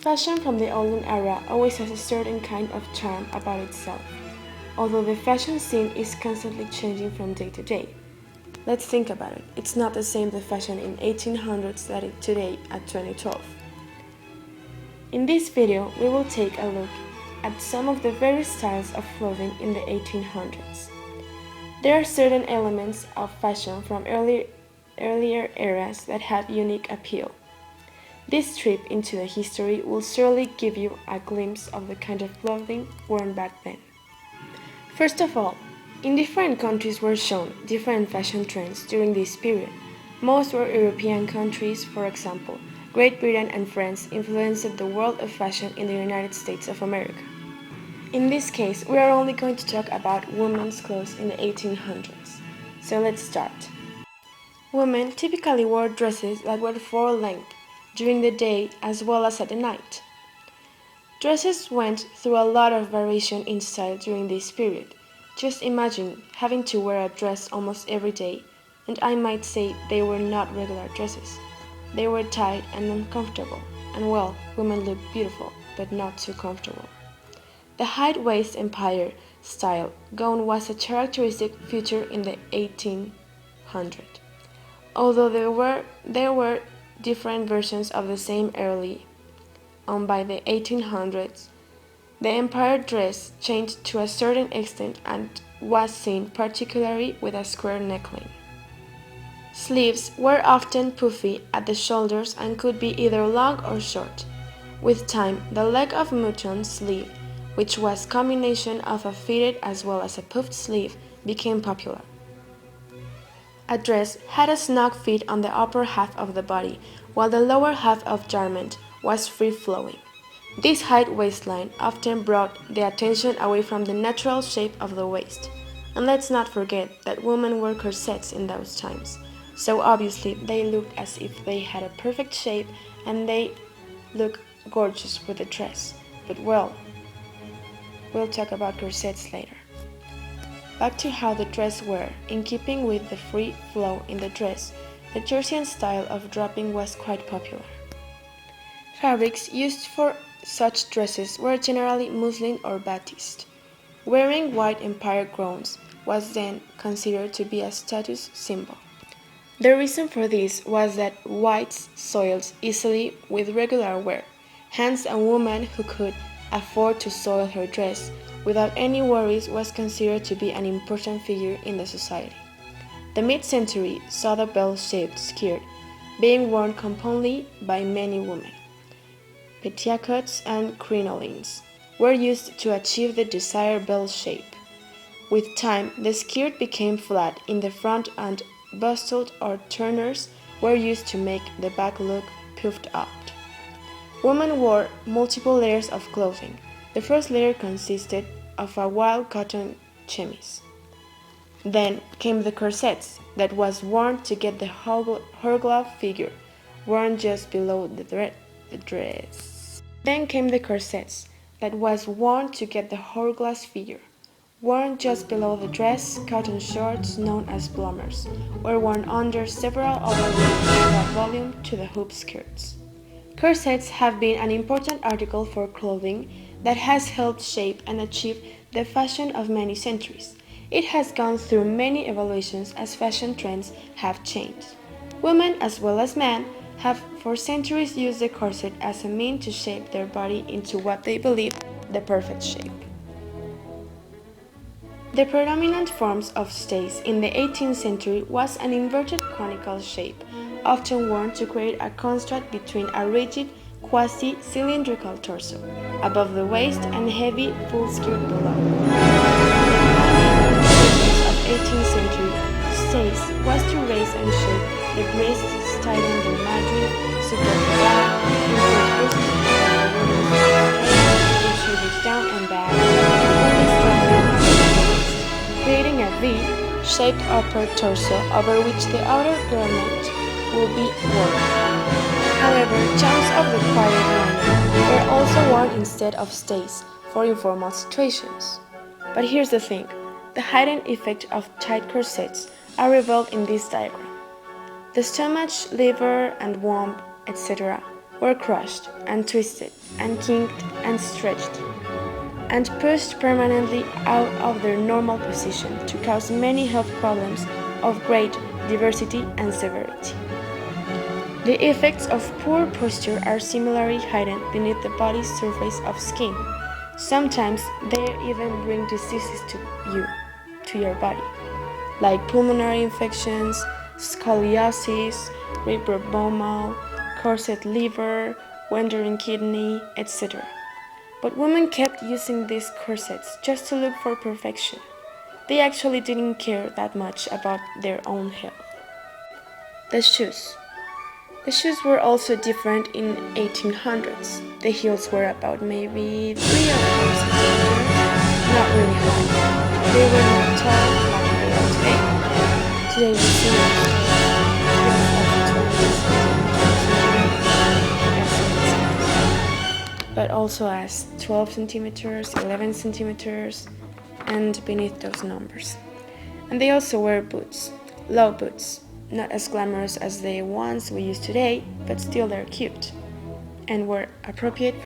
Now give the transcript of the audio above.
Fashion from the olden era always has a certain kind of charm about itself, although the fashion scene is constantly changing from day to day. Let's think about it. It's not the same the fashion in 1800s that it today at 2012. In this video, we will take a look at some of the various styles of clothing in the 1800s. There are certain elements of fashion from earlier eras that have unique appeal. This trip into the history will surely give you a glimpse of the kind of clothing worn back then. First of all, in different countries were shown different fashion trends during this period. Most were European countries, for example. Great Britain and France influenced the world of fashion in the United States of America. In this case, we are only going to talk about women's clothes in the 1800s. So let's start. Women typically wore dresses that were full-length during the day as well as at the night. Dresses went through a lot of variation in style during this period. Just imagine having to wear a dress almost every day, and I might say they were not regular dresses. They were tight and uncomfortable, and well, women looked beautiful, but not too comfortable. The high-waist empire style gown was a characteristic feature in the 1800s. Although there were different versions of the same early on by the 1800s, the empire dress changed to a certain extent and was seen particularly with a square neckline. Sleeves were often puffy at the shoulders and could be either long or short. With time, the leg of mutton sleeve, which was a combination of a fitted as well as a puffed sleeve, became popular. A dress had a snug fit on the upper half of the body, while the lower half of garment was free-flowing. This high waistline often brought the attention away from the natural shape of the waist. And let's not forget that women wore corsets in those times, so obviously they looked as if they had a perfect shape and they looked gorgeous with the dress. But well, we'll talk about corsets later. Back to how the dress were. In keeping with the free flow in the dress, the Georgian style of draping was quite popular. Fabrics used for such dresses were generally muslin or batiste. Wearing white empire gowns was then considered to be a status symbol. The reason for this was that whites soiled easily with regular wear, hence a woman who could afford to soil her dress without any worries was considered to be an important figure in the society. The mid-century saw the bell-shaped skirt being worn commonly by many women. Petticoats and crinolines were used to achieve the desired bell shape. With time, the skirt became flat in the front and bustled or turners were used to make the back look puffed up. Women wore multiple layers of clothing. The first layer consisted of a wild cotton chemise. Then came the corsets that was worn to get the hourglass figure, worn just below the dress. Then came the corsets that was worn to get the hourglass figure, worn just below the dress. Cotton shorts, known as bloomers, were worn under several other layers to add volume to the hoop skirts. Corsets have been an important article for clothing that has helped shape and achieve the fashion of many centuries. It has gone through many evolutions as fashion trends have changed. Women as well as men have for centuries used the corset as a means to shape their body into what they believe the perfect shape. The predominant forms of stays in the 18th century was an inverted conical shape, often worn to create a contrast between a rigid, quasi-cylindrical torso above the waist and heavy full skirt below. Of 18th century stays was to raise and shape the breasts, tighten the midriff, support the back, improve shoulders down and back, creating a V-shaped upper torso over which the outer garment will be worn. However, chunks of the quiet lining were also worn instead of stays for informal situations. But here's the thing, the hidden effect of tight corsets are revealed in this diagram. The stomach, liver, and womb, etc. were crushed and twisted and kinked and stretched and pushed permanently out of their normal position to cause many health problems of great diversity and severity. The effects of poor posture are similarly hidden beneath the body's surface of skin. Sometimes they even bring diseases to your body, like pulmonary infections, scoliosis, ribrobomal, corset liver, wandering kidney, etc. But women kept using these corsets just to look for perfection. They actually didn't care that much about their own health. The shoes. The shoes were also different in 1800s. The heels were about maybe 3 or 4 centimeters, not really high. They were not tall like they are today. Today we see heels of 20 centimeters, but also as 12 centimeters, 11 centimeters, and beneath those numbers. And they also wear boots, low boots. Not as glamorous as the ones we use today, but still they're cute and were appropriate